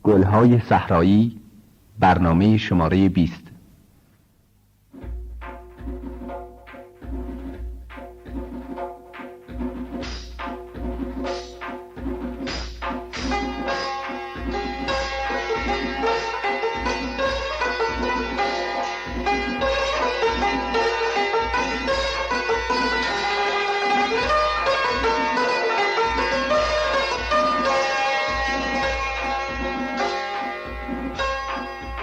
گلهای صحرایی، برنامه شماره 20.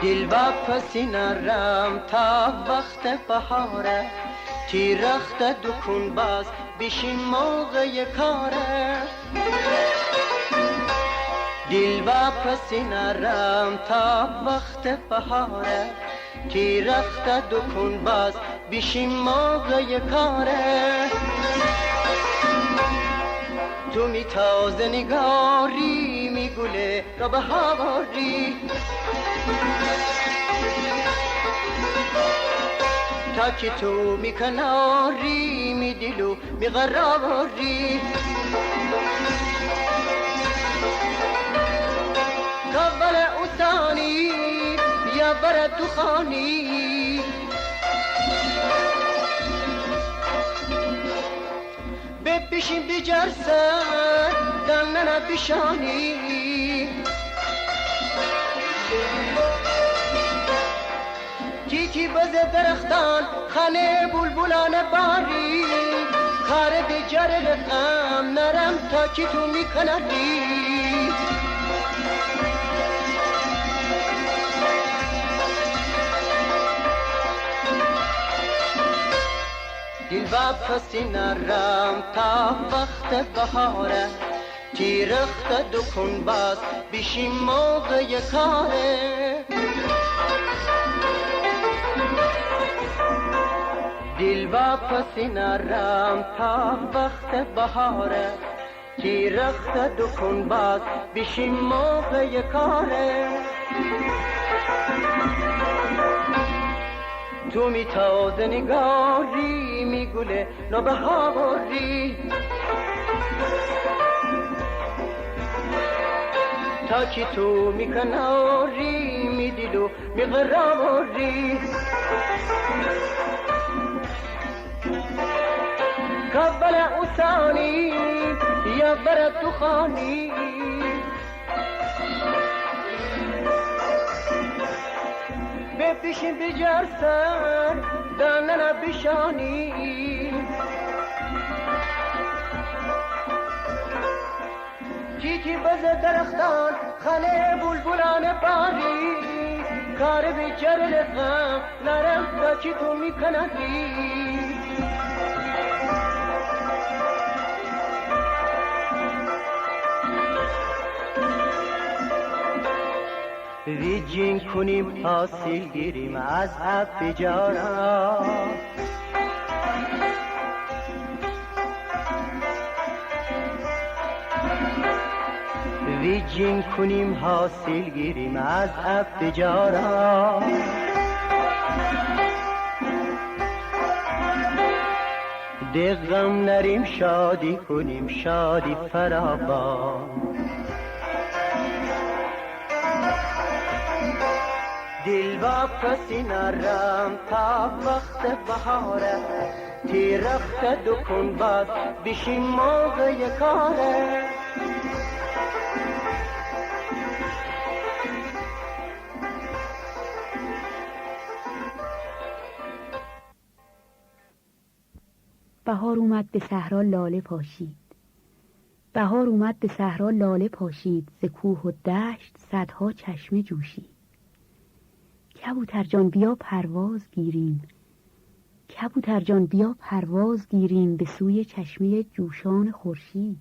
دل واپسی نرم تا وقت بهاره، تیرخت دکون باز بشین موقع کاره. دل واپسی نرم تا وقت بهاره، تیرخت دکون باز بشین موقع کاره. تو می تازه نگاری می گله را به هواری، تا که تو می کناری می دلو می قراری. کابل اوسانی یا برد دخانی، بشین بجرسن دنن بشانی. تیتی بز درختان خانه بلبلان باری، کار بجر رقم نرم تا که تو میکنی. دل واپسی نرم تا وقت بهاره، تیرخت دکون باز بشین موقع کاره. دل واپسی نرم تا وقت بهاره، تیرخت دکون باز بشین موقع کاره. تو می تازه نگاری می گله نوبهاری، تا که تو می کناری می دلو می قراری. کابل اوسانی یا برد دخانی، بشین بجرسن دانن بشانی. تیتی بز درختان خانه بلبلان باری، کار بجر لقم نرم تا که تو میکنی. ریجین کنیم حاصل گیریم از عب جارا، ریجین کنیم حاصل گیریم از عب جارا. دغم نریم شادی کنیم شادی فراوان، دل واپسی نرم تا وقت بهاره، تیرخت دکون باز بشین موقع کاره. بهار اومد به صحرا لاله پاشید، بهار اومد به صحرا لاله پاشید، ز کوه و دشت صدها چشمه جوشید. کبوتر جان بیا پرواز گیریم، کبوتر جان بیا پرواز گیریم به سوی چشمه جوشان خورشید.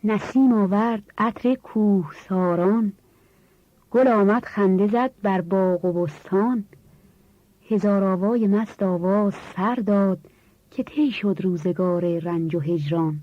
نسیم آورد عطر کوهساران، گل آمد خنده زد بر باغ و بستان. هزار آوای مست آواز سر داد، که طی شد روزگار رنج و هجران.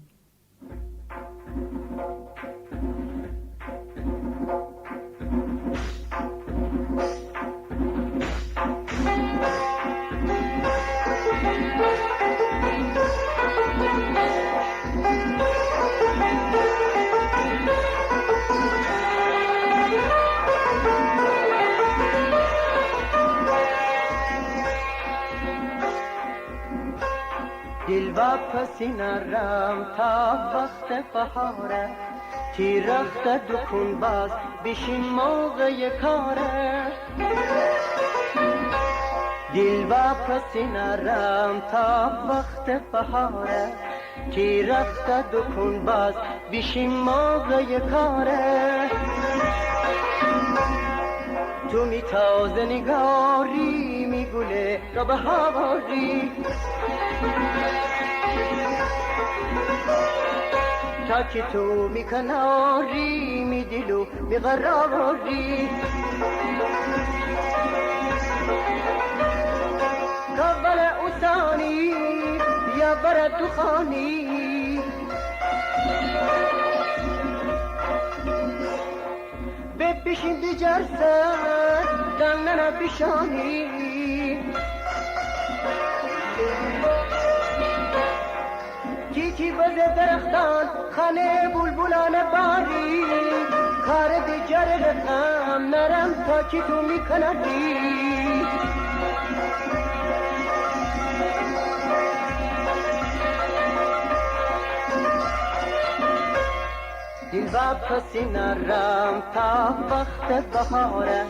دل و پسی نرم تا وقت بهاره، تیرخت دکون باز بشین موقع کاره. دل و پسی نرم تا وقت بهاره، تیرخت دکون باز بشین موقع کاره. تو می تازه نگاری می گله را به هواری، تا که تو می کناری می دلو می قراری. کبل اوسانی یا برد دخانی، بپیشین بجرسن دنن بشانی. تیتی بزه درختان خانه بلبلان باری، کار دیگر رقم نرم تا که تو میکندی. دل و پسی نرم تا وقت بهاره،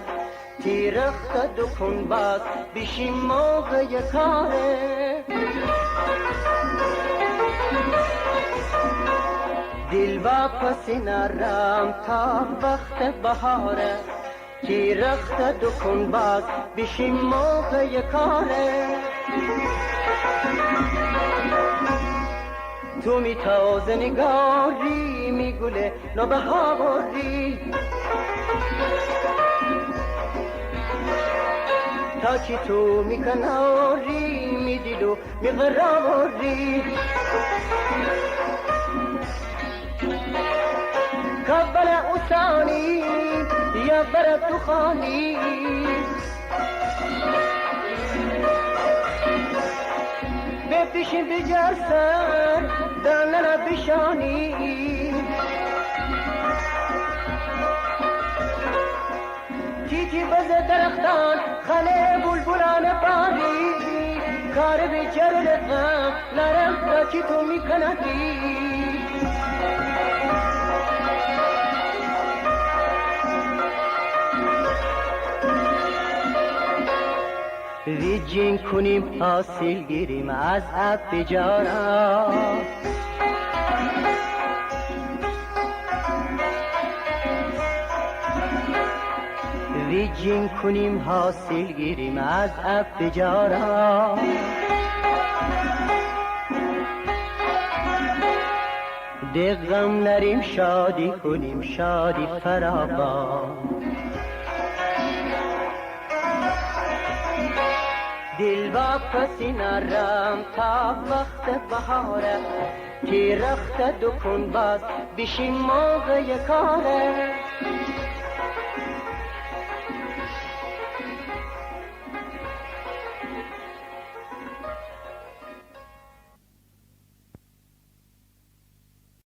تیرخت دکون باز بشین موقع کاره. دل و پسی نرم تا وقت بهاره، تیرخت دکون باز بشین موقع کاره. تو می تازه نگاری می گله نوبهاری، تا که تو می کناری می دلو می قراری. کبل اوسانی یا برد دخانی، بپیشین بجرسن دنن بشانی. تیتی بزه درختان خانه بلبلان باری، کار بیچر رقم نرم تا که تو می کندی. ریجین کنیم حاصل گیریم از عب بجارا، ریجین کنیم حاصل گیریم از عب بجارا. دغم نریم شادی کنیم شادی فراوان. دل و پسی نرم تا وقت بهاره، تیرخت دکون باز بشین موقع کاره.